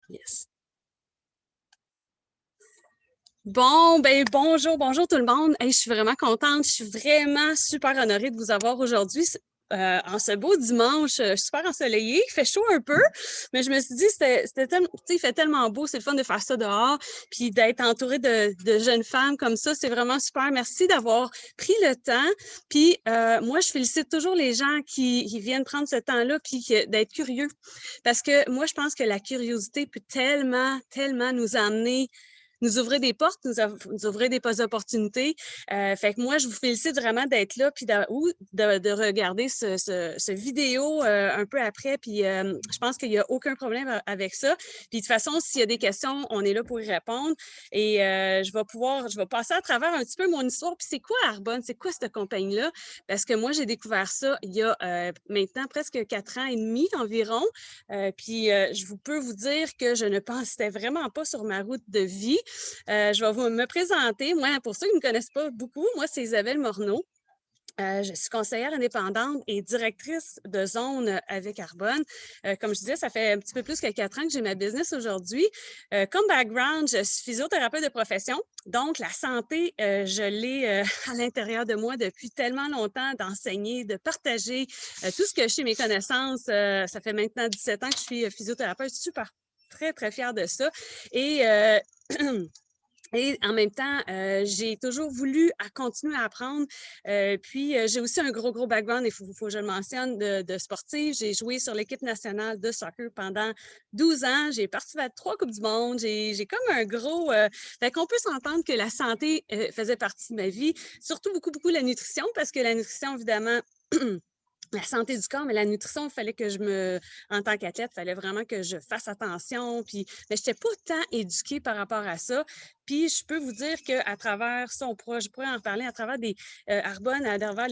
Yes. Bon, ben bonjour tout le monde. Hey, je suis vraiment contente. Je suis vraiment super honorée de vous avoir aujourd'hui. En ce beau dimanche, super ensoleillé, il fait chaud un peu, mais je me suis dit, c'était tellement, tu sais, il fait tellement beau, c'est le fun de faire ça dehors, puis d'être entourée de jeunes femmes comme ça, c'est vraiment super. Merci d'avoir pris le temps. Puis moi, je félicite toujours les gens qui viennent prendre ce temps-là, puis d'être curieux, parce que moi, je pense que la curiosité peut tellement nous amener nous ouvrir des portes, nous ouvrir des postes d'opportunités. Fait que moi, je vous félicite vraiment d'être là, puis de regarder ce vidéo un peu après. Puis je pense qu'il n'y a aucun problème avec ça. Puis de toute façon, s'il y a des questions, on est là pour y répondre. Et je vais passer à travers un petit peu mon histoire. Puis c'est quoi Arbonne? C'est quoi cette compagnie-là? Parce que moi, j'ai découvert ça il y a maintenant presque 4 ans et demi environ. Puis je peux vous dire que je ne pensais vraiment pas sur ma route de vie. Je vais me présenter. Moi, pour ceux qui ne me connaissent pas beaucoup, moi, c'est Isabelle Morneau. Je suis conseillère indépendante et directrice de zone avec Arbonne. Comme je disais, ça fait un petit peu plus que 4 ans que j'ai ma business aujourd'hui. Comme background, je suis physiothérapeute de profession. Donc, la santé, je l'ai à l'intérieur de moi depuis tellement longtemps d'enseigner, de partager tout ce que je sais, mes connaissances. Ça fait maintenant 17 ans que je suis physiothérapeute. Super, très fière de ça. Et Et en même temps, j'ai toujours voulu continuer à apprendre. Puis, j'ai aussi un gros background, il faut que je le mentionne, de sportif. J'ai joué sur l'équipe nationale de soccer pendant 12 ans. J'ai participé à 3 Coupes du monde. J'ai comme un gros... fait qu'on peut s'entendre que la santé faisait partie de ma vie, surtout beaucoup la nutrition, parce que la nutrition, évidemment... La santé du corps, mais la nutrition, il fallait que en tant qu'athlète, il fallait vraiment que je fasse attention. Puis, mais je n'étais pas tant éduquée par rapport à ça. Puis, je peux vous dire qu'à travers ça, je pourrais en parler à travers des Arbonne, à travers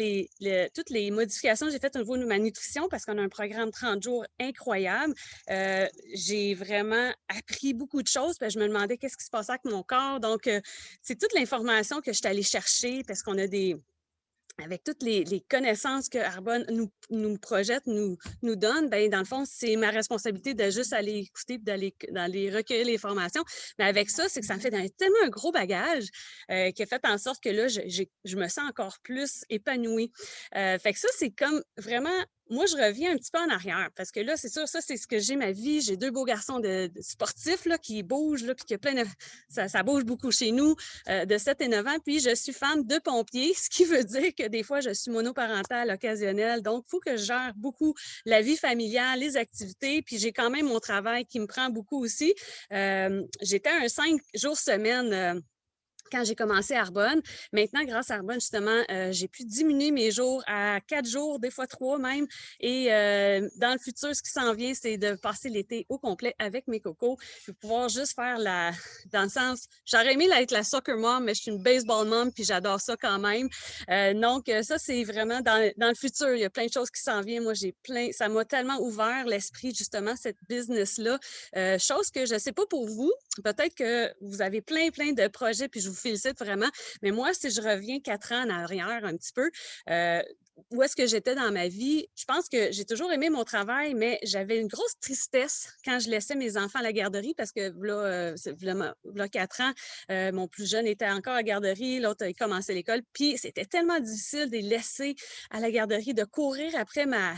toutes les modifications que j'ai faites au niveau de ma nutrition, parce qu'on a un programme 30 jours incroyable. J'ai vraiment appris beaucoup de choses. Puis, je me demandais qu'est-ce qui se passait avec mon corps. Donc, c'est toute l'information que je suis allée chercher parce qu'on a avec toutes les connaissances que Arbonne nous projette, nous donne, ben dans le fond, c'est ma responsabilité de juste aller écouter et d'aller recueillir les formations. Mais avec ça, c'est que ça me fait tellement un gros bagage qui a fait en sorte que là, je me sens encore plus épanouie. Fait que ça, c'est comme vraiment moi, je reviens un petit peu en arrière parce que là, c'est sûr, ça, c'est ce que j'ai ma vie. J'ai 2 beaux garçons de sportifs là, qui bougent, là, puis que ça bouge beaucoup chez nous de 7 et 9 ans. Puis, je suis femme de pompiers, ce qui veut dire que des fois, je suis monoparentale occasionnelle. Donc, il faut que je gère beaucoup la vie familiale, les activités. Puis, j'ai quand même mon travail qui me prend beaucoup aussi. J'étais un 5 jours semaine quand j'ai commencé à Arbonne. Maintenant, grâce à Arbonne, justement, j'ai pu diminuer mes jours à 4 jours, des fois 3 même. Et dans le futur, ce qui s'en vient, c'est de passer l'été au complet avec mes cocos, puis pouvoir juste faire dans le sens, j'aurais aimé être la soccer mom, mais je suis une baseball mom, puis j'adore ça quand même. Donc, ça, c'est vraiment dans le futur. Il y a plein de choses qui s'en viennent. Moi, ça m'a tellement ouvert l'esprit, justement, cette business-là. Chose que je ne sais pas pour vous, peut-être que vous avez plein de projets, puis je vous félicite vraiment. Mais moi, si je reviens 4 ans en arrière un petit peu, où est-ce que j'étais dans ma vie? Je pense que j'ai toujours aimé mon travail, mais j'avais une grosse tristesse quand je laissais mes enfants à la garderie parce que là 4 ans, mon plus jeune était encore à la garderie, l'autre a commencé l'école. Puis c'était tellement difficile de les laisser à la garderie, de courir après ma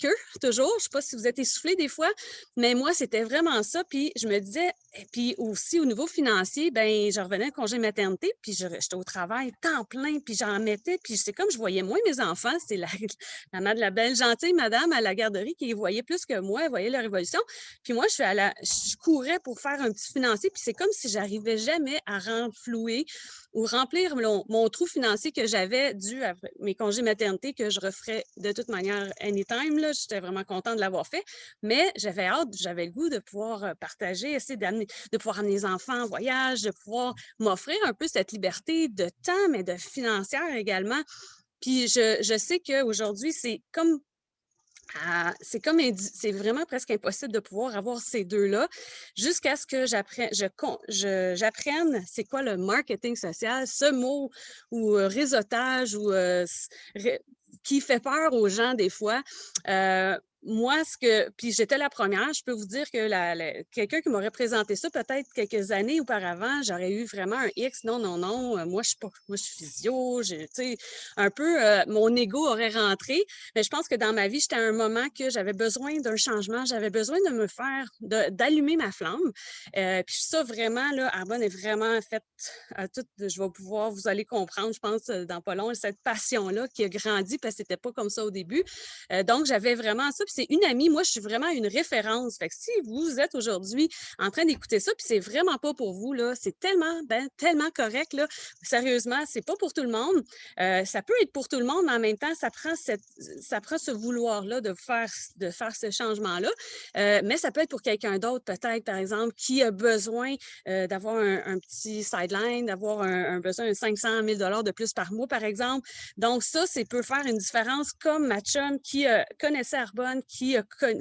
queue, toujours. Je ne sais pas si vous êtes essoufflé des fois, mais moi, c'était vraiment ça. Puis je me disais, et puis aussi au niveau financier, ben je revenais de congé maternité, puis j'étais au travail temps plein, puis j'en mettais, puis c'est comme je voyais moins mes enfants, c'est la belle gentille madame à la garderie qui les voyait plus que moi, elle voyait leur évolution. Puis moi, je courais pour faire un petit financier, puis c'est comme si j'arrivais jamais à renflouer ou remplir mon trou financier que j'avais dû à mes congés maternité que je referais de toute manière anytime. Là, j'étais vraiment contente de l'avoir fait, mais j'avais hâte, j'avais le goût de pouvoir partager, essayer de pouvoir amener les enfants en voyage, de pouvoir m'offrir un peu cette liberté de temps, mais de financière également. Puis je sais qu'aujourd'hui, c'est vraiment presque impossible de pouvoir avoir ces deux-là jusqu'à ce que j'apprenne c'est quoi le marketing social, ce mot ou réseautage ou qui fait peur aux gens des fois. moi, puis j'étais la première, je peux vous dire que quelqu'un qui m'aurait présenté ça peut-être quelques années auparavant, j'aurais eu vraiment un X. Non, non, non, moi, je suis pas, moi, je suis physio, tu sais, un peu, mon ego aurait rentré. Mais je pense que dans ma vie, j'étais à un moment que j'avais besoin d'un changement, j'avais besoin de me faire, d'allumer ma flamme. Puis ça, vraiment, là, Arbonne est vraiment faite à tout, je vais pouvoir, vous allez comprendre, je pense, dans pas long, cette passion-là qui a grandi parce que c'était pas comme ça au début. Donc, j'avais vraiment ça. Puis c'est une amie, moi, je suis vraiment une référence. Fait que si vous êtes aujourd'hui en train d'écouter ça, puis c'est vraiment pas pour vous, là, c'est tellement, ben, tellement correct, là. Sérieusement, c'est pas pour tout le monde. Ça peut être pour tout le monde, mais en même temps, ça prend ce vouloir-là de faire ce changement-là. Mais ça peut être pour quelqu'un d'autre, peut-être, par exemple, qui a besoin d'avoir un petit sideline, d'avoir un besoin de 500 000 de plus par mois, par exemple. Donc, ça peut faire une différence, comme ma chum qui connaissait Arbonne, qui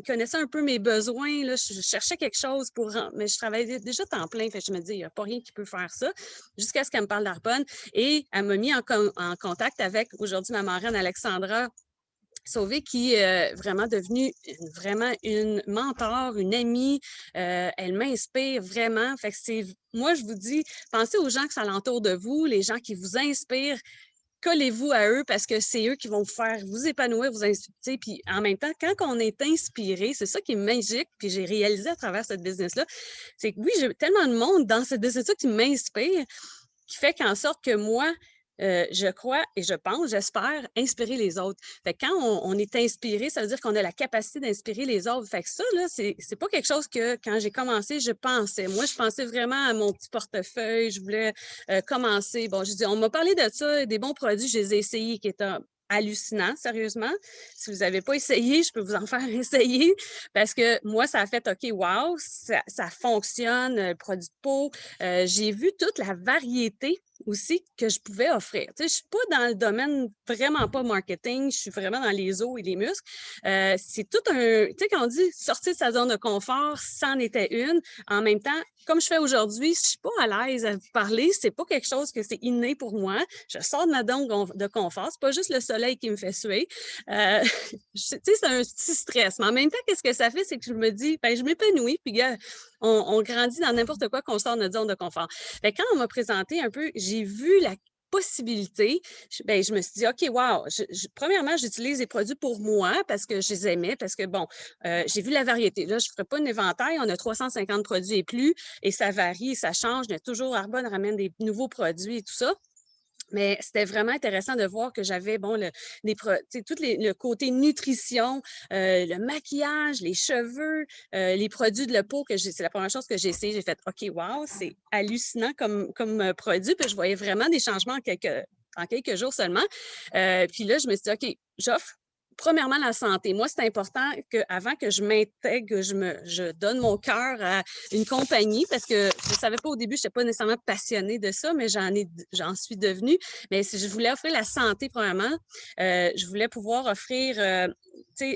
connaissait un peu mes besoins. Là, je cherchais quelque chose mais je travaillais déjà temps plein. Fait que je me dis, il n'y a pas rien qui peut faire ça, jusqu'à ce qu'elle me parle d'Arbonne. Et elle m'a mis en contact avec, aujourd'hui, ma marraine Alexandra Sauvé, qui est vraiment devenue vraiment une mentor, une amie. Elle m'inspire vraiment. Fait que moi, je vous dis, pensez aux gens qui sont alentour de vous, les gens qui vous inspirent. Collez-vous à eux parce que c'est eux qui vont vous faire vous épanouir, vous inspirer. Puis en même temps, quand on est inspiré, c'est ça qui est magique, puis j'ai réalisé à travers cette business-là, c'est que oui, j'ai tellement de monde dans cette business-là qui m'inspire, qui fait qu'en sorte que moi, je crois et je pense, j'espère, inspirer les autres. Fait que quand on est inspiré, ça veut dire qu'on a la capacité d'inspirer les autres. Fait que ça, là, c'est pas quelque chose que, quand j'ai commencé, je pensais. Moi, je pensais vraiment à mon petit portefeuille. Je voulais commencer. Bon, je dis, on m'a parlé de ça, des bons produits, je les ai essayés, qui étaient hallucinant, sérieusement. Si vous n'avez pas essayé, je peux vous en faire essayer parce que moi, ça a fait OK, wow, ça fonctionne, produit de peau. J'ai vu toute la variété aussi que je pouvais offrir. Tu sais, je suis pas dans le domaine vraiment pas marketing, je suis vraiment dans les os et les muscles. C'est tout un, tu sais, quand on dit sortir de sa zone de confort, c'en était une. En même temps, comme je fais aujourd'hui, je suis pas à l'aise à vous parler, c'est pas quelque chose que c'est inné pour moi. Je sors de ma zone de confort, c'est pas juste le soleil qui me fait suer. Tu sais, c'est un petit stress. Mais en même temps, qu'est-ce que ça fait, c'est que je me dis, ben, je m'épanouis, puis gars, on grandit dans n'importe quoi qu'on sort de notre zone de confort. Fait que quand on m'a présenté un peu, j'ai vu la possibilité, je me suis dit, OK, wow, premièrement, j'utilise les produits pour moi parce que je les aimais, parce que, bon, j'ai vu la variété. Là, je ne ferai pas un éventail, on a 350 produits et plus, et ça varie, ça change, mais toujours Arbonne ramène des nouveaux produits et tout ça. Mais c'était vraiment intéressant de voir que j'avais, bon, le côté nutrition, le maquillage, les cheveux, les produits de la peau, c'est la première chose que j'ai essayé. J'ai fait, OK, wow, c'est hallucinant comme produit. Puis je voyais vraiment des changements en quelques jours seulement. Puis là, je me suis dit, OK, j'offre. Premièrement, la santé. Moi, c'est important qu'avant que je m'intègre, que je donne mon cœur à une compagnie, parce que je ne savais pas au début, je n'étais pas nécessairement passionnée de ça, mais j'en suis devenue. Mais si je voulais offrir la santé, premièrement, je voulais pouvoir offrir,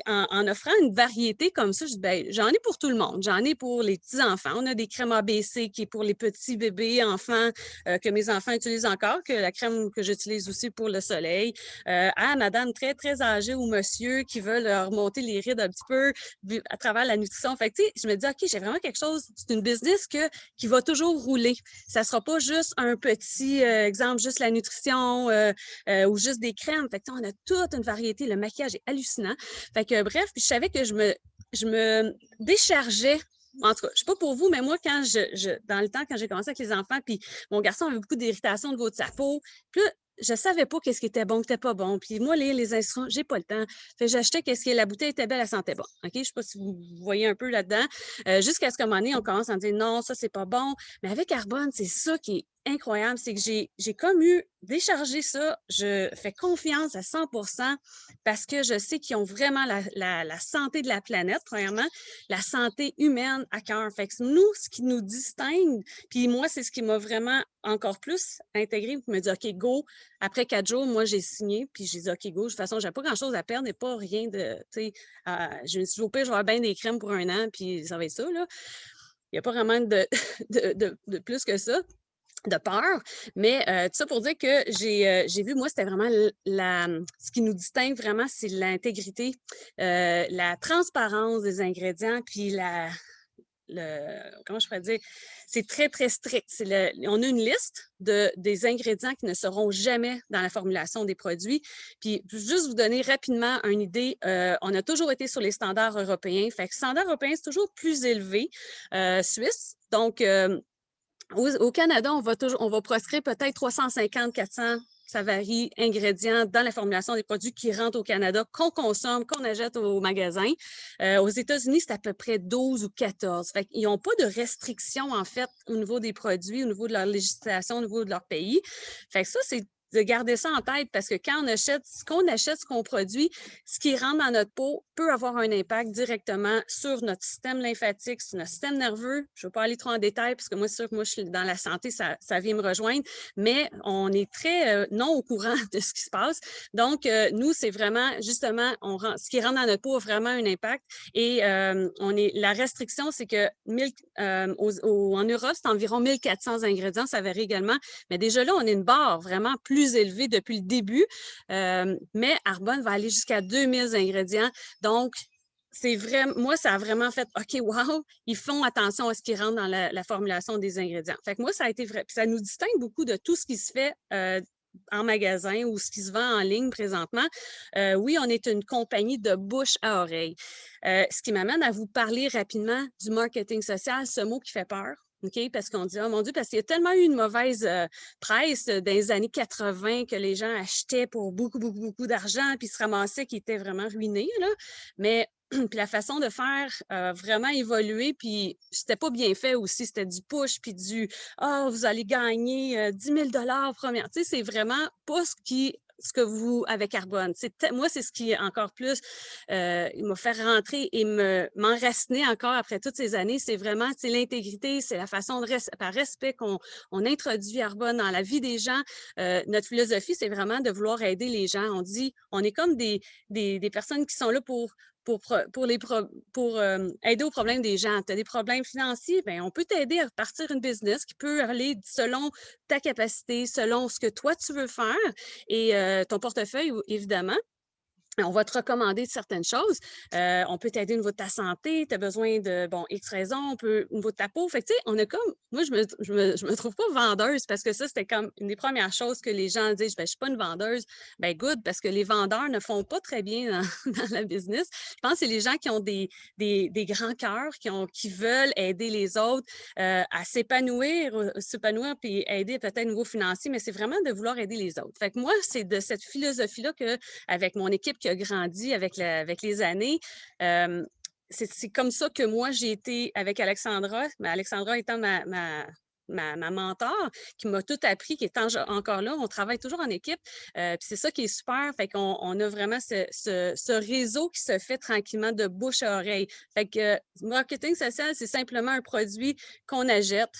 en offrant une variété comme ça, j'en ai pour tout le monde. J'en ai pour les petits-enfants. On a des crèmes ABC qui est pour les petits bébés, enfants, que mes enfants utilisent encore, que la crème que j'utilise aussi pour le soleil, à madame très, très âgée ou monsieur qui veulent remonter les rides un petit peu à travers la nutrition. Fait que, tu sais, je me dis, OK, j'ai vraiment quelque chose, c'est une business qui va toujours rouler. Ça ne sera pas juste un petit exemple, juste la nutrition ou juste des crèmes. Fait que, on a toute une variété. Le maquillage est hallucinant. Fait que, bref, puis je savais que je me déchargeais. En tout cas, je ne sais pas pour vous, mais moi, dans le temps, quand j'ai commencé avec les enfants, puis mon garçon avait beaucoup d'irritation au niveau de sa peau, puis là, je savais pas qu'est-ce qui était bon, qui n'était pas bon. Puis moi, lire les instructions, j'ai pas le temps. Fait que j'achetais qu'est-ce qui est la bouteille était belle, elle sentait bon. OK? Je sais pas si vous voyez un peu là-dedans. Jusqu'à ce qu'à un moment donné, on commence à me dire non, ça, c'est pas bon. Mais avec Arbonne, c'est ça qui est incroyable, c'est que j'ai comme déchargé ça. Je fais confiance à 100 parce que je sais qu'ils ont vraiment la santé de la planète, premièrement, la santé humaine à cœur. Fait que nous, ce qui nous distingue, puis moi, c'est ce qui m'a vraiment encore plus intégré, puis me dit OK, go. Après 4 jours, moi, j'ai signé, puis j'ai dit OK, go. De toute façon, j'ai pas grand-chose à perdre et pas rien de, tu sais, je me suis dit au pire, je vais avoir bien des crèmes pour 1 an, puis ça va être ça, là. Il n'y a pas vraiment de plus que ça. de peur, mais tout ça pour dire que j'ai vu, moi, c'était vraiment ce qui nous distingue vraiment, c'est l'intégrité, la transparence des ingrédients, puis comment je pourrais dire, c'est très, très strict. On a une liste des ingrédients qui ne seront jamais dans la formulation des produits. Puis, juste vous donner rapidement une idée, on a toujours été sur les standards européens. Fait que standard européen, c'est toujours plus élevé, Suisse. Donc, au Canada, on va proscrire peut-être 350, 400, ça varie, ingrédients dans la formulation des produits qui rentrent au Canada, qu'on consomme, qu'on achète au magasin. Aux États-Unis, c'est à peu près 12 ou 14. Fait qu'ils n'ont pas de restrictions, en fait, au niveau des produits, au niveau de leur législation, au niveau de leur pays. Fait que ça, c'est de garder ça en tête parce que quand on achète, ce qu'on produit, ce qui rentre dans notre peau peut avoir un impact directement sur notre système lymphatique, sur notre système nerveux. Je ne veux pas aller trop en détail parce que moi, c'est sûr que moi, je suis dans la santé, ça vient me rejoindre, mais on est très non au courant de ce qui se passe. Donc, nous, c'est vraiment, justement, ce qui rentre dans notre peau a vraiment un impact et la restriction, c'est que en Europe, c'est environ 1400 ingrédients, ça varie également, mais déjà là, on est une barre vraiment plus élevée depuis le début, mais Arbonne va aller jusqu'à 2000 ingrédients. Donc, c'est vrai, moi, ça a vraiment fait OK, wow, ils font attention à ce qui rentre dans la formulation des ingrédients. Fait que moi, ça a été vrai. Puis ça nous distingue beaucoup de tout ce qui se fait en magasin ou ce qui se vend en ligne présentement. Oui, on est une compagnie de bouche à oreille. Ce qui m'amène à vous parler rapidement du marketing social, ce mot qui fait peur. OK? Parce qu'on dit, oh mon Dieu, parce qu'il y a tellement eu une mauvaise presse dans les années 80 que les gens achetaient pour beaucoup, beaucoup, beaucoup d'argent, puis se ramassaient qui étaient vraiment ruinés, là. Mais puis la façon de faire a vraiment évolué, puis c'était pas bien fait aussi. C'était du push, puis vous allez gagner 10 000 première. Tu sais, c'est vraiment pas ce que vous, avec Arbonne. Moi, c'est ce qui est encore plus, il m'a fait rentrer et m'enraciner encore après toutes ces années. C'est vraiment, l'intégrité, c'est la façon par respect qu'on introduit Arbonne dans la vie des gens. Notre philosophie, c'est vraiment de vouloir aider les gens. On est comme des personnes qui sont là pour aider aux problèmes des gens. Tu as des problèmes financiers, bien, on peut t'aider à partir une business qui peut aller selon ta capacité, selon ce que toi, tu veux faire et ton portefeuille, évidemment. On va te recommander certaines choses. On peut t'aider au niveau de ta santé. Tu as besoin de, X raisons. Au niveau de ta peau. Fait que, tu sais, on a comme, moi, je me trouve pas vendeuse parce que ça, c'était comme une des premières choses que les gens disent. Ben, je suis pas une vendeuse. Ben, good, parce que les vendeurs ne font pas très bien dans la business. Je pense que c'est les gens qui ont des grands cœurs, qui veulent aider les autres à s'épanouir puis aider peut-être au niveau financier, mais c'est vraiment de vouloir aider les autres. Fait que moi, c'est de cette philosophie-là avec mon équipe qui a grandi avec les années. C'est comme ça que moi, j'ai été avec Alexandra, mais Alexandra étant ma mentor, qui m'a tout appris, qui est encore là. On travaille toujours en équipe. Puis c'est ça qui est super. Fait qu'on a vraiment ce réseau qui se fait tranquillement de bouche à oreille. Fait que marketing social, c'est simplement un produit qu'on achète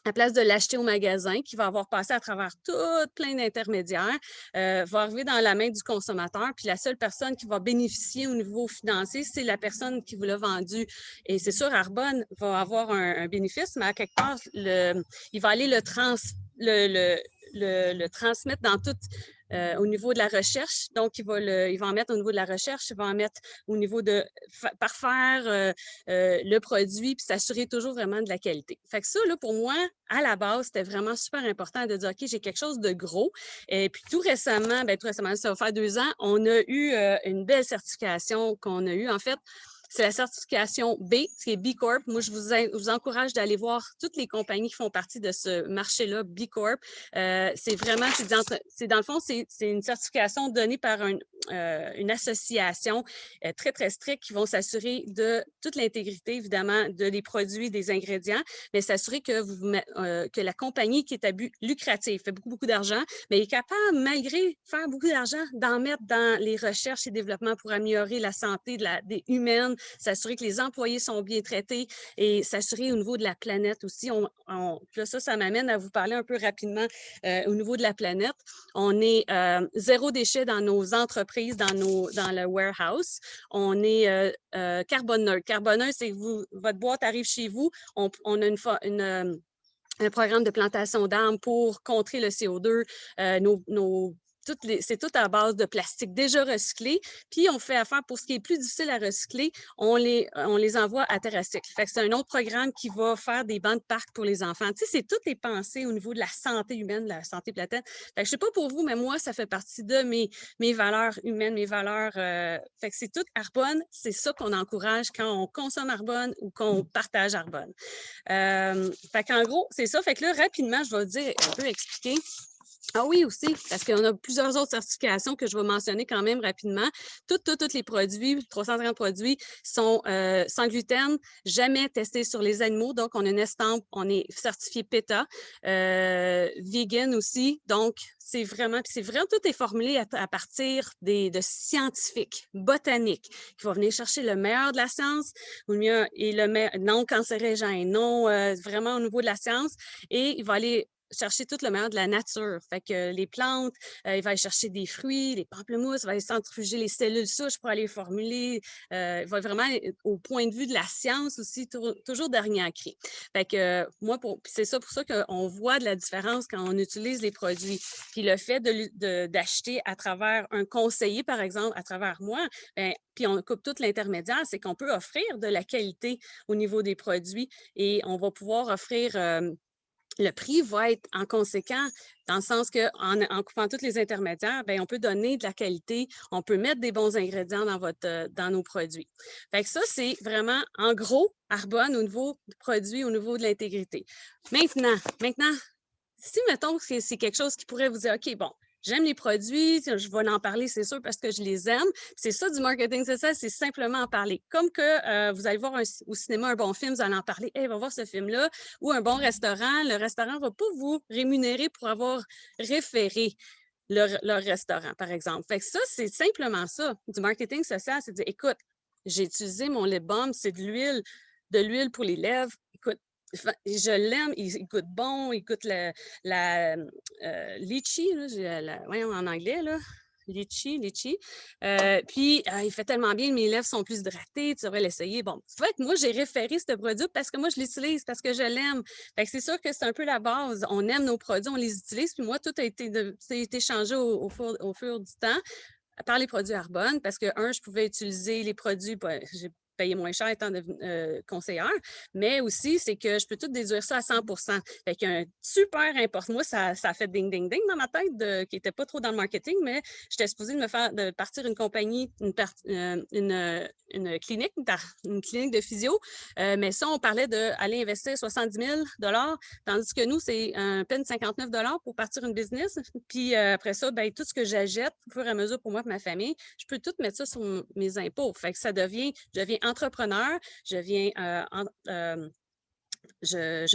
à place de l'acheter au magasin, qui va avoir passé à travers tout plein d'intermédiaires, va arriver dans la main du consommateur, puis la seule personne qui va bénéficier au niveau financier, c'est la personne qui vous l'a vendu. Et c'est sûr, Arbonne va avoir un bénéfice, mais à quelque part, il va aller le transmettre dans tout au niveau de la recherche. Donc, il va en mettre au niveau de la recherche, il va en mettre au niveau de parfaire le produit, puis s'assurer toujours vraiment de la qualité. Fait que ça, là, pour moi, à la base, c'était vraiment super important de dire, OK, j'ai quelque chose de gros. Et puis tout récemment, ça va faire 2 ans, on a eu une belle certification qu'on a eue. En fait, c'est la certification B, qui est B Corp. Moi, je vous encourage d'aller voir toutes les compagnies qui font partie de ce marché-là, B Corp. C'est vraiment, dans le fond, c'est une certification donnée par une association très, très stricte qui vont s'assurer de toute l'intégrité, évidemment, des produits, des ingrédients, mais s'assurer que la compagnie qui est à but lucratif fait beaucoup, beaucoup d'argent, mais est capable, malgré faire beaucoup d'argent, d'en mettre dans les recherches et développements pour améliorer la santé des humaines, s'assurer que les employés sont bien traités et s'assurer au niveau de la planète aussi. Là, ça m'amène à vous parler un peu rapidement au niveau de la planète. On est zéro déchet dans nos entreprises, dans le warehouse. On est carbone neutre. Carbone neutre, c'est que votre boîte arrive chez vous, on a un programme de plantation d'arbres pour contrer le CO2. C'est tout à base de plastique déjà recyclé. Puis, on fait affaire pour ce qui est plus difficile à recycler, on les envoie à TerraCycle. Fait que c'est un autre programme qui va faire des bancs de parc pour les enfants. Tu sais, c'est toutes les pensées au niveau de la santé humaine, de la santé planétaire. Fait que je sais pas pour vous, mais moi, ça fait partie de mes valeurs humaines, mes valeurs. Fait que c'est tout Arbonne. C'est ça qu'on encourage quand on consomme Arbonne ou qu'on partage Arbonne. Fait qu'en gros, c'est ça. Fait que là, rapidement, je vais dire, un peu expliquer. Ah oui, aussi, parce qu'on a plusieurs autres certifications que je vais mentionner quand même rapidement. Tous les produits, 330 produits, sont sans gluten, jamais testés sur les animaux. Donc, on a une estampe, on est certifié PETA, vegan aussi. Donc, c'est vraiment, tout est formulé à partir de scientifiques, botaniques, qui vont venir chercher le meilleur de la science, ou le mieux, et le non cancérigène, non vraiment au niveau de la science, et il va aller chercher tout le meilleur de la nature. Fait que les plantes, il va aller chercher des fruits, les pamplemousses, il va aller centrifuger les cellules souches pour aller formuler. Il va vraiment au point de vue de la science aussi, toujours dernier cri. Fait que moi, c'est ça pour ça qu'on voit de la différence quand on utilise les produits. Puis le fait d'acheter à travers un conseiller, par exemple, à travers moi, bien, puis on coupe tout l'intermédiaire, c'est qu'on peut offrir de la qualité au niveau des produits et on va pouvoir offrir le prix va être en conséquent, dans le sens qu'en coupant tous les intermédiaires, bien, on peut donner de la qualité, on peut mettre des bons ingrédients dans nos produits. Fait que ça, c'est vraiment, en gros, Arbonne au niveau du produit, au niveau de l'intégrité. Maintenant, si, mettons, c'est quelque chose qui pourrait vous dire, OK, bon, j'aime les produits, je vais en parler, c'est sûr, parce que je les aime. C'est ça du marketing social, c'est simplement en parler. Comme que vous allez voir au cinéma un bon film, vous allez en parler, hey, va voir ce film-là, ou un bon restaurant, le restaurant ne va pas vous rémunérer pour avoir référé leur restaurant, par exemple. Fait que ça, c'est simplement ça, du marketing social, c'est de dire, écoute, j'ai utilisé mon lip balm, c'est de l'huile pour les lèvres. Écoute, je l'aime, il goûte bon, il goûte la litchi, voyons en anglais, là. Litchi. Puis, il fait tellement bien, mes lèvres sont plus hydratées, tu devrais l'essayer. Bon, c'est vrai que moi, j'ai référé ce produit parce que moi, je l'utilise, parce que je l'aime. Fait que c'est sûr que c'est un peu la base. On aime nos produits, on les utilise. Puis moi, tout a été changé au fur du temps par les produits Arbonne parce que, je pouvais utiliser les produits, j'ai payé moins cher étant conseillère, mais aussi, c'est que je peux tout déduire ça à 100%. Fait qu'un super important, moi, ça a fait ding, ding, ding dans ma tête, qui n'était pas trop dans le marketing, mais j'étais supposée de partir une compagnie, une clinique, une clinique de physio, mais ça, on parlait d'aller investir 70 000 tandis que nous, c'est à peine 59 pour partir une business. Puis après ça, ben, tout ce que j'achète au fur et à mesure pour moi et ma famille, je peux tout mettre ça sur mes impôts. Fait que je deviens entrepreneur, je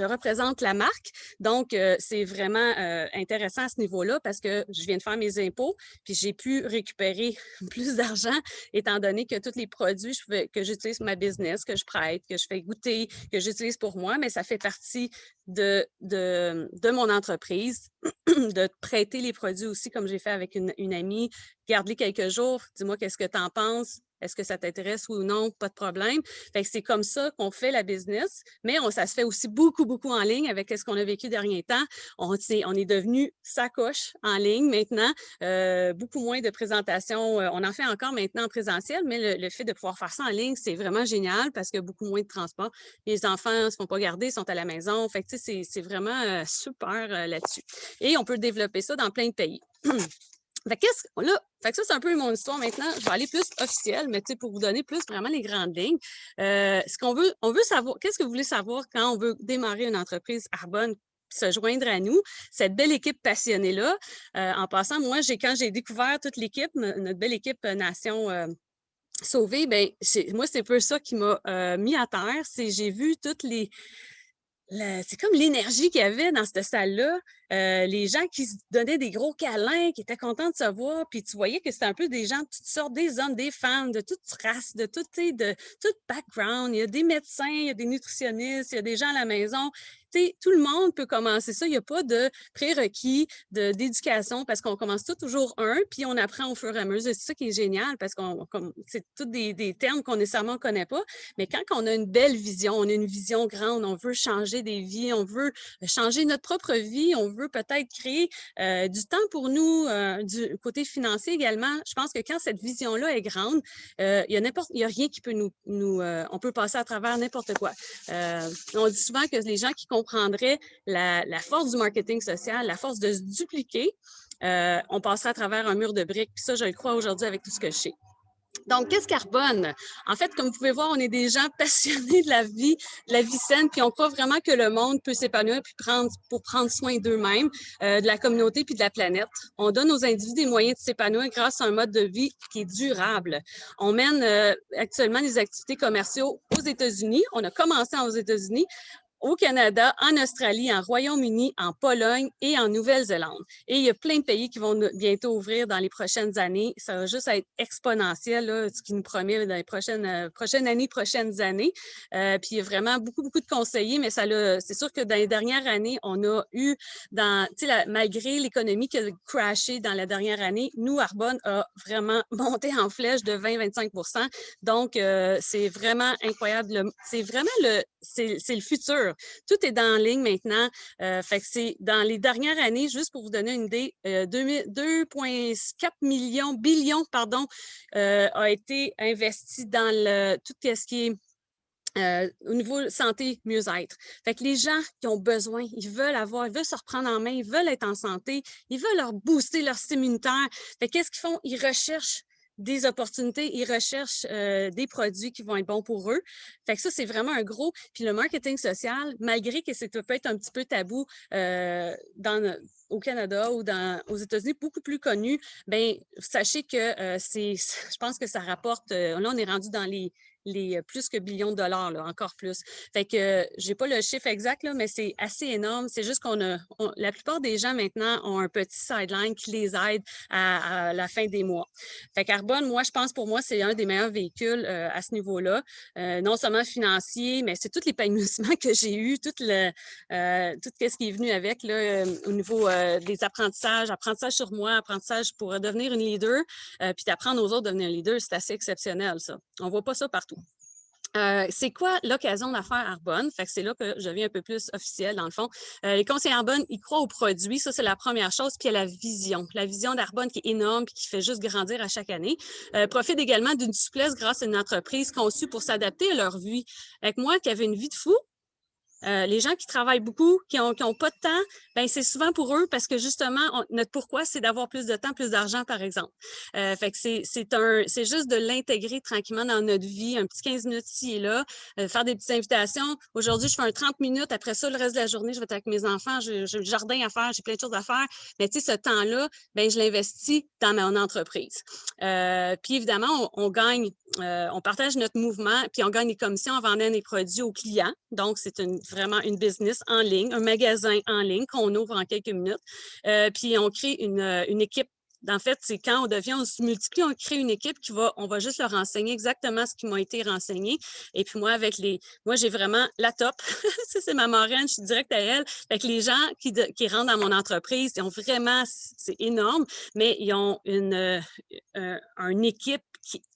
représente la marque. Donc, c'est vraiment intéressant à ce niveau-là parce que je viens de faire mes impôts, puis j'ai pu récupérer plus d'argent étant donné que tous les produits que j'utilise pour ma business, que je prête, que je fais goûter, que j'utilise pour moi, mais ça fait partie de mon entreprise, de prêter les produits aussi, comme j'ai fait avec une amie. Garde-les quelques jours, dis-moi qu'est-ce que tu en penses. Est-ce que ça t'intéresse ou non? Pas de problème. Fait que c'est comme ça qu'on fait la business, mais ça se fait aussi beaucoup, beaucoup en ligne avec ce qu'on a vécu dernier temps. On est devenu sacoche en ligne maintenant, beaucoup moins de présentations. On en fait encore maintenant en présentiel, mais le fait de pouvoir faire ça en ligne, c'est vraiment génial parce qu'il y a beaucoup moins de transport. Les enfants ne se font pas garder, ils sont à la maison. Fait que, c'est vraiment super là-dessus. Et on peut développer ça dans plein de pays. Fait que ça, c'est un peu mon histoire maintenant. Je vais aller plus officiel, mais pour vous donner plus vraiment les grandes lignes. On veut savoir, qu'est-ce que vous voulez savoir quand on veut démarrer une entreprise Arbonne, se joindre à nous, cette belle équipe passionnée-là. En passant, moi, quand j'ai découvert toute l'équipe, notre belle équipe Nation Sauvée, ben, moi, c'est un peu ça qui m'a mis à terre. J'ai vu toutes c'est comme l'énergie qu'il y avait dans cette salle-là. les gens qui se donnaient des gros câlins, qui étaient contents de se voir, puis tu voyais que c'était un peu des gens de toutes sortes, des hommes, des femmes, de toutes races, de tout background. Il y a des médecins, il y a des nutritionnistes, il y a des gens à la maison. Tout le monde peut commencer ça. Il n'y a pas de prérequis d'éducation parce qu'on commence toujours puis on apprend au fur et à mesure. C'est ça qui est génial parce que c'est tous des termes qu'on nécessairement ne connaît pas. Mais quand on a une belle vision, on a une vision grande, on veut changer des vies, on veut changer notre propre vie, on veut peut-être créer du temps pour nous, du côté financier également. Je pense que quand cette vision-là est grande, il y a rien qui peut on peut passer à travers n'importe quoi. On dit souvent que les gens qui comprendraient la force du marketing social, la force de se dupliquer, on passerait à travers un mur de briques. Puis ça, je le crois aujourd'hui avec tout ce que je sais. Donc, qu'est-ce Carbone? En fait, comme vous pouvez voir, on est des gens passionnés de la vie saine, puis on croit vraiment que le monde peut s'épanouir pour prendre soin d'eux-mêmes, de la communauté puis de la planète. On donne aux individus des moyens de s'épanouir grâce à un mode de vie qui est durable. On mène actuellement des activités commerciales aux États-Unis. On a commencé aux États-Unis, au Canada, en Australie, en Royaume-Uni, en Pologne et en Nouvelle-Zélande. Et il y a plein de pays qui vont bientôt ouvrir dans les prochaines années. Ça va juste être exponentiel, là, ce qui nous promet dans les prochaines années. Puis il y a vraiment beaucoup de conseillers, mais c'est sûr que dans les dernières années, on a eu, malgré l'économie qui a crashé dans la dernière année, nous, Arbonne a vraiment monté en flèche de 20-25 %. Donc, c'est vraiment incroyable. C'est vraiment c'est le futur. Tout est dans ligne maintenant. Fait que c'est dans les dernières années, juste pour vous donner une idée, 2,4 billions, a été investi dans tout ce qui est au niveau santé, mieux-être. Fait que les gens qui ont besoin, ils veulent se reprendre en main, ils veulent être en santé, ils veulent leur booster leur système immunitaire. Fait qu'est-ce qu'ils font? Ils recherchent des opportunités, ils recherchent des produits qui vont être bons pour eux. Fait que ça, c'est vraiment un gros. Puis le marketing social, malgré que ça peut être un petit peu tabou au Canada ou aux États-Unis, beaucoup plus connu, bien, sachez que je pense que ça rapporte, là, on est rendu dans les plus que billions de dollars, là, encore plus. Fait que j'ai pas le chiffre exact, là, mais c'est assez énorme. C'est juste la plupart des gens maintenant ont un petit sideline qui les aide à la fin des mois. Fait qu'Arbonne, moi, je pense pour moi, c'est un des meilleurs véhicules à ce niveau-là. Non seulement financier, mais c'est tout l'épanouissement que j'ai eu, tout ce qui est venu avec là, au niveau des apprentissages sur moi, apprentissage pour devenir une leader, puis d'apprendre aux autres de devenir leader, c'est assez exceptionnel, ça. On voit pas ça partout. C'est quoi l'occasion d'affaires Arbonne? Fait que c'est là que je viens un peu plus officiel, dans le fond. Les conseillers Arbonne, ils croient aux produits, ça, c'est la première chose, puis il y a la vision d'Arbonne qui est énorme puis qui fait juste grandir à chaque année. Profite également d'une souplesse grâce à une entreprise conçue pour s'adapter à leur vie. Avec moi, qui avait une vie de fou, les gens qui travaillent beaucoup, qui ont pas de temps, ben c'est souvent pour eux parce que justement, notre pourquoi, c'est d'avoir plus de temps, plus d'argent, par exemple. Fait que c'est juste de l'intégrer tranquillement dans notre vie, un petit 15 minutes ici et là, faire des petites invitations. Aujourd'hui, je fais un 30 minutes. Après ça, le reste de la journée, je vais être avec mes enfants. J'ai le jardin à faire, j'ai plein de choses à faire. Mais tu sais, ce temps-là, ben je l'investis dans mon entreprise. Puis évidemment, on gagne, on partage notre mouvement, puis on gagne des commissions en vendant des produits aux clients. Donc, c'est vraiment une business en ligne, un magasin en ligne qu'on ouvre en quelques minutes. Puis, on crée une équipe. En fait, c'est quand on se multiplie, on crée une équipe on va juste leur renseigner exactement ce qui m'a été renseigné. Et puis moi, j'ai vraiment la top. Ça, c'est ma marraine, je suis directe à elle. Fait que les gens qui rentrent dans mon entreprise, ils ont vraiment, c'est énorme, mais ils ont une équipe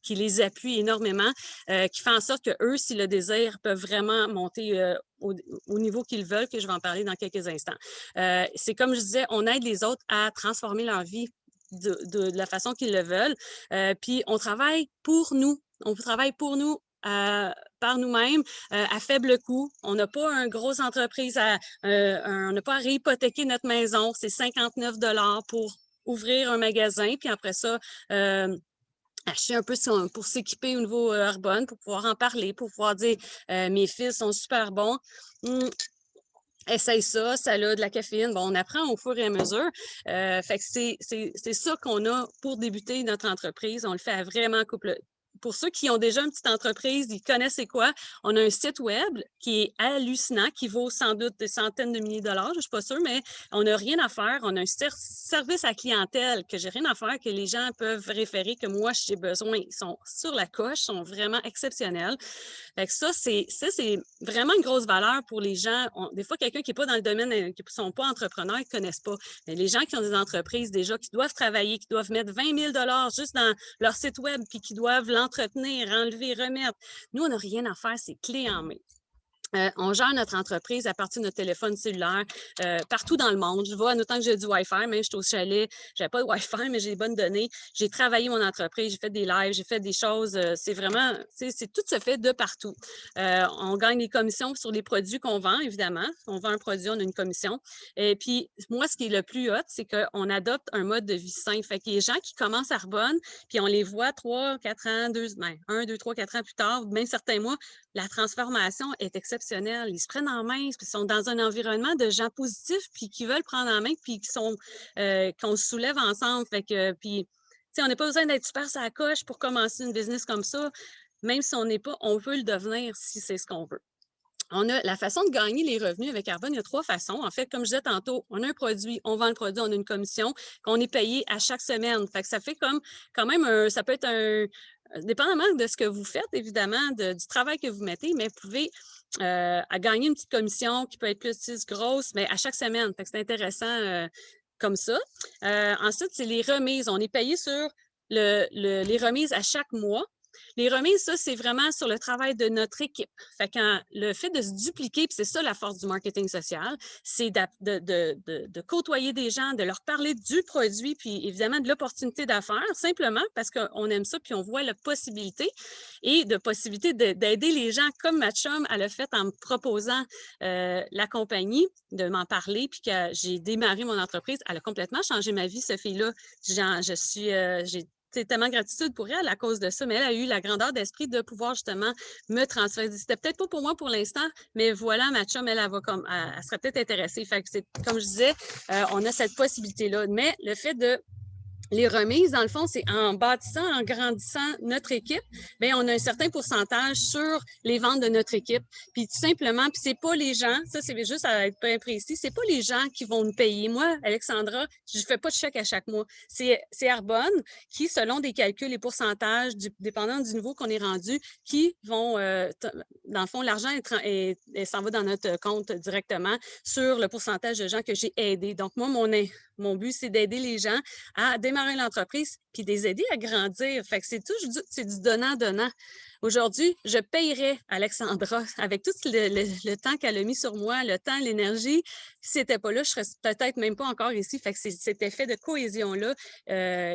qui les appuie énormément, qui fait en sorte qu'eux, s'ils le désirent, peuvent vraiment monter au niveau qu'ils veulent, que je vais en parler dans quelques instants. C'est comme je disais, on aide les autres à transformer leur vie de la façon qu'ils le veulent. Puis on travaille pour nous. On travaille pour nous par nous-mêmes à faible coût. On n'a pas une grosse entreprise, on n'a pas à réhypothéquer notre maison. C'est 59 $ pour ouvrir un magasin. Puis après ça, acheter un peu pour s'équiper au niveau Arbonne, pour pouvoir en parler, pour pouvoir dire mes fils sont super bons. Essaye ça, ça a de la caféine. Bon, on apprend au fur et à mesure. Fait que c'est ça qu'on a pour débuter notre entreprise. On le fait à vraiment pour ceux qui ont déjà une petite entreprise, ils connaissent c'est quoi. On a un site web qui est hallucinant, qui vaut sans doute des centaines de milliers de dollars, je ne suis pas sûre, mais on n'a rien à faire. On a un service à clientèle que j'ai rien à faire, que les gens peuvent référer, que moi, j'ai besoin. Ils sont sur la coche, sont vraiment exceptionnels. Fait que ça, c'est vraiment une grosse valeur pour les gens. Des fois, quelqu'un qui n'est pas dans le domaine, qui ne sont pas entrepreneurs, ils ne connaissent pas. Mais les gens qui ont des entreprises déjà, qui doivent travailler, qui doivent mettre 20 000 juste dans leur site web, puis qui doivent l'entretenir, enlever, remettre. Nous, on n'a rien à faire, c'est clé en main. On gère notre entreprise à partir de notre téléphone cellulaire partout dans le monde. Je vois, autant que j'ai du Wi-Fi, même je suis au chalet, je n'avais pas de Wi-Fi, mais j'ai des bonnes données. J'ai travaillé mon entreprise, j'ai fait des lives, j'ai fait des choses. C'est vraiment, tout se fait de partout. On gagne des commissions sur les produits qu'on vend, évidemment. On vend un produit, on a une commission. Et puis, moi, ce qui est le plus hot, c'est qu'on adopte un mode de vie sain. Fait que les gens qui commencent à Arbonne, puis on les voit 3, 4 ans, 1, 2, 3, 4 ans plus tard, même certains mois, la transformation est exceptionnelle. Ils se prennent en main, ils sont dans un environnement de gens positifs, puis qui veulent prendre en main, puis qu'on se soulève ensemble. Fait que, puis, on n'a pas besoin d'être super sur la coche pour commencer une business comme ça. Même si on n'est pas, on peut le devenir si c'est ce qu'on veut. On a la façon de gagner les revenus avec Arbonne, il y a 3 façons. En fait, comme je disais tantôt, on a un produit, on vend le produit, on a une commission qu'on est payé à chaque semaine. Fait que ça fait comme quand même ça peut être dépendamment de ce que vous faites, évidemment, du travail que vous mettez, mais vous pouvez gagner une petite commission qui peut être plus grosse, mais à chaque semaine. Fait que c'est intéressant comme ça. Ensuite, c'est les remises. On est payé sur les remises à chaque mois. Les remises, ça, c'est vraiment sur le travail de notre équipe. Fait que le fait de se dupliquer, puis c'est ça la force du marketing social, c'est de côtoyer des gens, de leur parler du produit, puis évidemment de l'opportunité d'affaires, simplement parce qu'on aime ça, puis on voit la possibilité et de possibilité d'aider les gens comme ma chum, elle a fait en me proposant la compagnie, de m'en parler, puis que j'ai démarré mon entreprise. Elle a complètement changé ma vie, cette fille-là. J'ai tellement de gratitude pour elle à cause de ça, mais elle a eu la grandeur d'esprit de pouvoir justement me transférer. C'était peut-être pas pour moi pour l'instant, mais voilà, ma chum, elle serait peut-être intéressée. Fait que c'est, comme je disais, on a cette possibilité-là. Mais le fait de les remises, dans le fond, c'est en bâtissant, en grandissant notre équipe, bien, on a un certain pourcentage sur les ventes de notre équipe. Puis tout simplement, puis c'est pas les gens, ça c'est juste à être bien précis, c'est pas les gens qui vont nous payer. Moi, Alexandra, je fais pas de chèque à chaque mois. C'est Arbonne qui, selon des calculs, les pourcentages, dépendant du niveau qu'on est rendu, qui vont, dans le fond, l'argent s'en va dans notre compte directement sur le pourcentage de gens que j'ai aidés. Donc moi, mon but, c'est d'aider les gens à démarrer l'entreprise puis de les aider à grandir. Fait que c'est du donnant-donnant. Aujourd'hui, je payerais Alexandra avec tout le temps qu'elle a mis sur moi, le temps, l'énergie. Si c'était pas là, je serais peut-être même pas encore ici. Fait que c'est cet effet de cohésion-là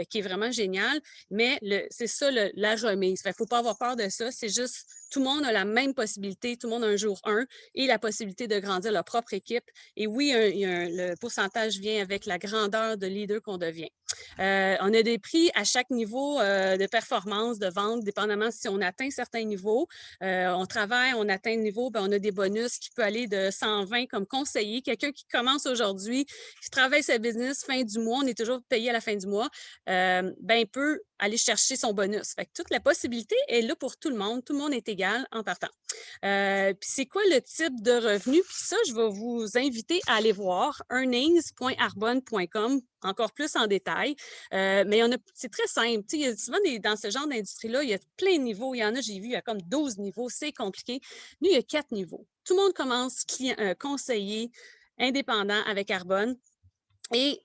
qui est vraiment génial. Mais c'est ça, la remise. Fait qu'il faut pas avoir peur de ça. C'est juste, tout le monde a la même possibilité. Tout le monde a un jour 1 et la possibilité de grandir leur propre équipe. Et oui, le pourcentage vient avec la grandeur de leader qu'on devient. On a des prix à chaque niveau de performance, de vente, dépendamment si on atteint certains niveaux. On travaille, on atteint le niveau, bien, on a des bonus qui peuvent aller de 120 comme conseiller. Quelqu'un qui commence aujourd'hui, qui travaille sa business fin du mois, on est toujours payé à la fin du mois, bien, peut aller chercher son bonus. Fait que toute la possibilité est là pour tout le monde. Tout le monde est égal en partant. Puis c'est quoi le type de revenu? Puis ça, je vais vous inviter à aller voir earnings.arbonne.com encore plus en détail. Mais c'est très simple. Il y a souvent dans ce genre d'industrie-là, il y a plein de niveaux. Il y en a, j'ai vu, il y a comme 12 niveaux. C'est compliqué. Nous, il y a 4 niveaux. Tout le monde commence conseiller indépendant avec Arbonne. Et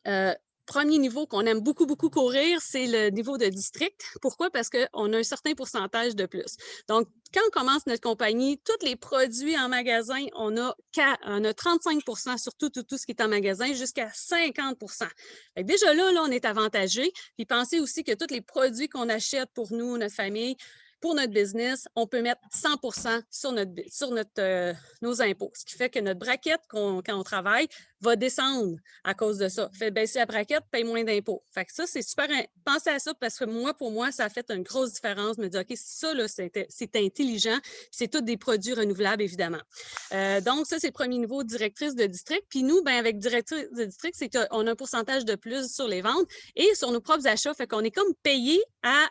premier niveau qu'on aime beaucoup, beaucoup courir, c'est le niveau de district. Pourquoi? Parce qu'on a un certain pourcentage de plus. Donc, quand on commence notre compagnie, tous les produits en magasin, on a 35 sur tout ce qui est en magasin, jusqu'à 50 Fait que déjà là, on est avantagé. Puis pensez aussi que tous les produits qu'on achète pour nous, notre famille, pour notre business, on peut mettre 100 sur nos impôts. Ce qui fait que notre braquette, quand on travaille, va descendre à cause de ça. Fait baisser la braquette, paye moins d'impôts. Fait que ça, c'est super. Pensez à ça parce que pour moi, ça a fait une grosse différence. Me dire, OK, ça, là, c'est intelligent. C'est tous des produits renouvelables, évidemment. Donc, ça, c'est le premier niveau, directrice de district. Puis nous, ben, avec directrice de district, c'est qu'on a un pourcentage de plus sur les ventes et sur nos propres achats. Fait qu'on est comme payé à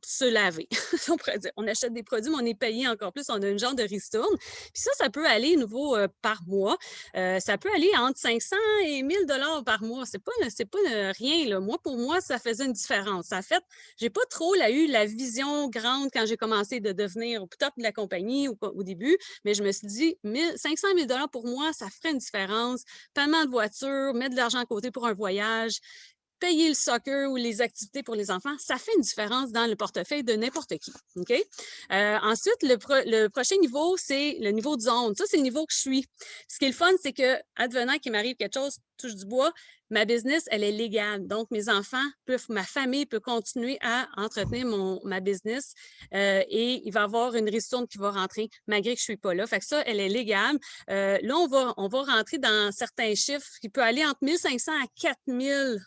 se laver. On pourrait dire, on achète des produits, mais on est payé encore plus. On a une genre de ristourne. Puis ça peut aller nouveau par mois. Ça peut aller entre 500 et 1000 dollars par mois. C'est pas rien, là. Moi, pour moi, ça faisait une différence. Ça fait, j'ai pas trop eu la vision grande quand j'ai commencé de devenir au top de la compagnie au début, mais je me suis dit, 500 000 dollars pour moi, ça ferait une différence. Paiement de voiture, mettre de l'argent à côté pour un voyage, payer le soccer ou les activités pour les enfants, ça fait une différence dans le portefeuille de n'importe qui. OK? Ensuite, le prochain niveau, c'est le niveau de zone. Ça, c'est le niveau que je suis. Ce qui est le fun, c'est que, advenant qu'il m'arrive quelque chose, touche du bois, ma business, elle est légale. Donc, mes enfants ma famille peut continuer à entretenir ma business et il va y avoir une ristourne qui va rentrer malgré que je ne suis pas là. Fait que ça, elle est légale. Là, on va rentrer dans certains chiffres qui peuvent aller entre 1500 à 4000.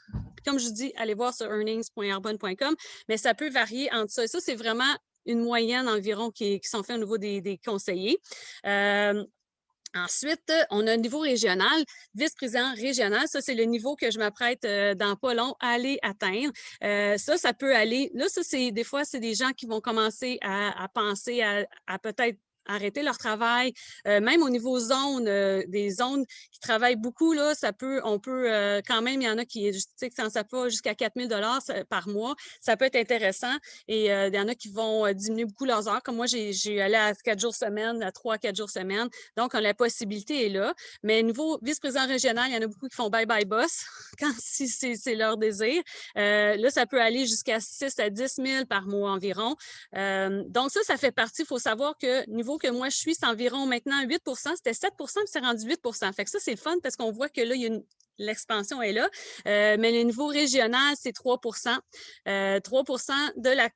Comme je dis, allez voir sur earnings.arbonne.com, mais ça peut varier entre ça. Et ça, c'est vraiment une moyenne environ qui sont faits au niveau des conseillers. Ensuite, on a un niveau régional, vice-président régional. Ça, c'est le niveau que je m'apprête dans pas long à aller atteindre. Ça peut aller. Là, ça, des fois, c'est des gens qui vont commencer à penser à peut-être arrêter leur travail, même au niveau zone, des zones qui travaillent beaucoup, là, on peut quand même, il y en a qui, tu sais, que ça peut jusqu'à 4000 dollars par mois, ça peut être intéressant et il y en a qui vont diminuer beaucoup leurs heures, comme moi, j'ai allé à 4 jours semaine, à 3-4 jours semaine, donc la possibilité est là, mais niveau vice-président régional, il y en a beaucoup qui font bye-bye boss, si c'est leur désir. Là, ça peut aller jusqu'à 6 à 10 000 par mois environ. Donc ça fait partie, il faut savoir que niveau que moi je suis, c'est environ maintenant 8 c'était 7 puis c'est rendu 8 Fait que ça, c'est le fun parce qu'on voit que là, l'expansion est là, mais le niveau régional, c'est 3 3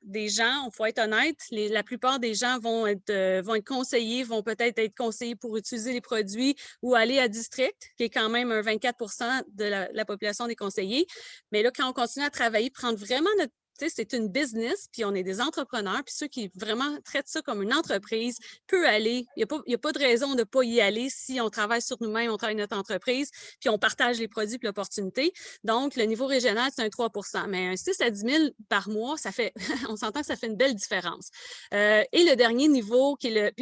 des gens, il faut être honnête, la plupart des gens vont être conseillés, vont peut-être être conseillés pour utiliser les produits ou aller à district, qui est quand même un 24 de la population des conseillers. Mais là, quand on continue à travailler, prendre vraiment notre c'est une business, puis on est des entrepreneurs, puis ceux qui vraiment traitent ça comme une entreprise peuvent aller. Il n'y a pas de raison de ne pas y aller si on travaille sur nous-mêmes, on travaille notre entreprise, puis on partage les produits et l'opportunité. Donc, le niveau régional, c'est un 3 mais un 6 à 10 000 par mois, ça fait, on s'entend que ça fait une belle différence. Et le dernier niveau, qui est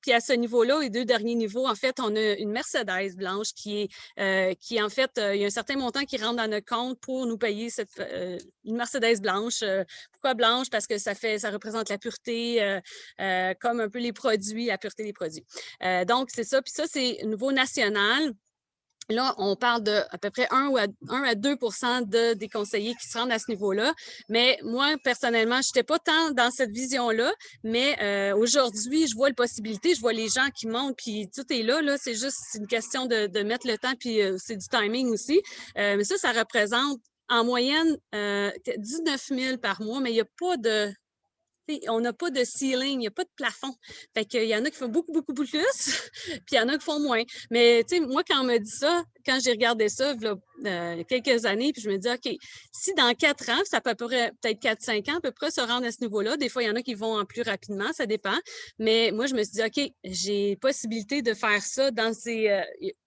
puis à ce niveau-là, les deux derniers niveaux, en fait, on a une Mercedes blanche qui en fait, il y a un certain montant qui rentre dans notre compte pour nous payer une Mercedes blanche. Pourquoi blanche? Parce que ça représente la pureté, comme un peu les produits, la pureté des produits. Donc, c'est ça. Puis ça, c'est au niveau national. Là, on parle de à peu près 1 à 2 des conseillers qui se rendent à ce niveau-là. Mais moi, personnellement, je n'étais pas tant dans cette vision-là, mais aujourd'hui, je vois la possibilité, je vois les gens qui montent, puis tout est là. C'est juste une question de mettre le temps, puis c'est du timing aussi. Mais ça représente en moyenne 19 000 par mois, mais il n'y a pas on n'a pas de ceiling, il n'y a pas de plafond. Fait qu'il y en a qui font beaucoup, beaucoup plus, puis il y en a qui font moins. Mais moi, quand on me dit ça, quand j'ai regardé ça, il y a quelques années, puis je me dis, OK, si dans 4 ans, ça peut peut-être 4-5 ans à peu près se rendre à ce niveau-là, des fois, il y en a qui vont en plus rapidement, ça dépend. Mais moi, je me suis dit, OK, j'ai possibilité de faire ça dans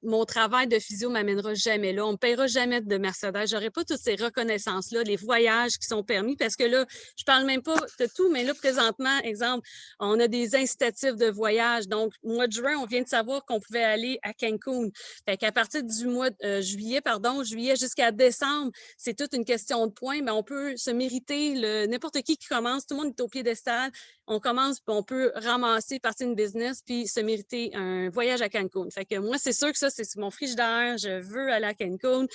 mon travail de physio ne m'amènera jamais là. On ne me paiera jamais de Mercedes. Je n'aurai pas toutes ces reconnaissances-là, les voyages qui sont permis, parce que là, je ne parle même pas de tout, mais là, présentement, exemple, on a des incitatifs de voyage. Donc, au mois de juin, on vient de savoir qu'on pouvait aller à Cancun. Fait qu'à partir du mois de juillet jusqu'à décembre, c'est toute une question de points, mais on peut se mériter n'importe qui commence, tout le monde est au piédestal. On commence, puis on peut ramasser, partir d'une business, puis se mériter un voyage à Cancun. Fait que moi, c'est sûr que ça, c'est mon frigidaire. Je veux aller à Cancun.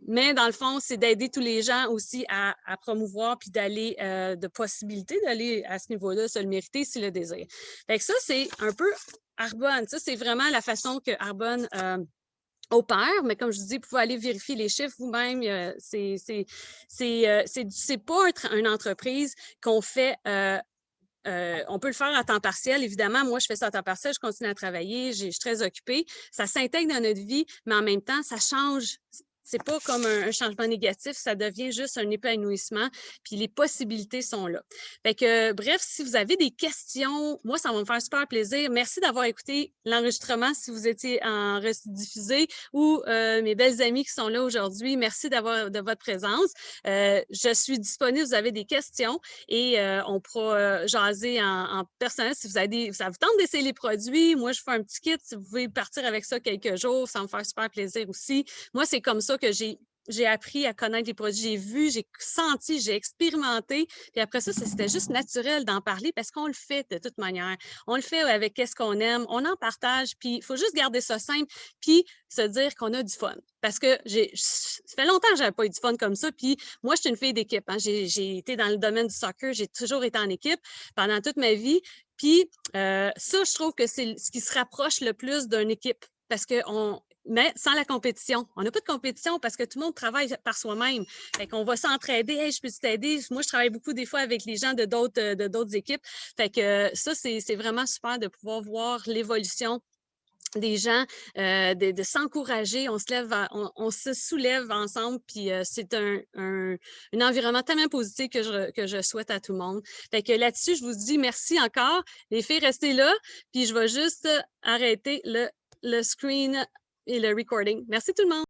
Mais dans le fond, c'est d'aider tous les gens aussi à promouvoir, puis d'aller, de possibilités d'aller à ce niveau-là, se le mériter s'ils le désirent. Fait que ça, c'est un peu Arbonne. Ça, c'est vraiment la façon que Arbonne opère, mais comme je vous dis, vous pouvez aller vérifier les chiffres vous-même. C'est pas une entreprise qu'on fait. On peut le faire à temps partiel, évidemment. Moi, je fais ça à temps partiel, je continue à travailler, je suis très occupée. Ça s'intègre dans notre vie, mais en même temps, ça change c'est pas comme un changement négatif, ça devient juste un épanouissement, puis les possibilités sont là. Fait que, bref, si vous avez des questions, moi, ça va me faire super plaisir. Merci d'avoir écouté l'enregistrement si vous étiez en diffusé ou mes belles amies qui sont là aujourd'hui. Merci de votre présence. Je suis disponible, vous avez des questions et on pourra jaser en personnel si vous avez ça vous tente d'essayer les produits. Moi, je fais un petit kit. Si vous pouvez partir avec ça quelques jours, ça va me faire super plaisir aussi. Moi, c'est comme ça que j'ai appris à connaître les produits. J'ai vu, j'ai senti, j'ai expérimenté. Puis après ça, c'était juste naturel d'en parler parce qu'on le fait de toute manière. On le fait avec qu'est-ce qu'on aime. On en partage. Puis il faut juste garder ça simple. Puis se dire qu'on a du fun. Parce que ça fait longtemps que je n'avais pas eu du fun comme ça. Puis moi, je suis une fille d'équipe. Hein. J'ai été dans le domaine du soccer. J'ai toujours été en équipe pendant toute ma vie. Puis ça, je trouve que c'est ce qui se rapproche le plus d'une équipe. Parce mais sans la compétition. On n'a pas de compétition parce que tout le monde travaille par soi-même. Fait qu'on va s'entraider. Hey, je peux t'aider? Moi, je travaille beaucoup des fois avec les gens de d'autres équipes. Fait que ça, c'est vraiment super de pouvoir voir l'évolution des gens, de s'encourager, on se soulève ensemble, puis c'est un environnement tellement positif que je souhaite à tout le monde. Fait que là-dessus, je vous dis merci encore. Les filles, restez là, puis je vais juste arrêter le screen et le recording. Merci tout le monde!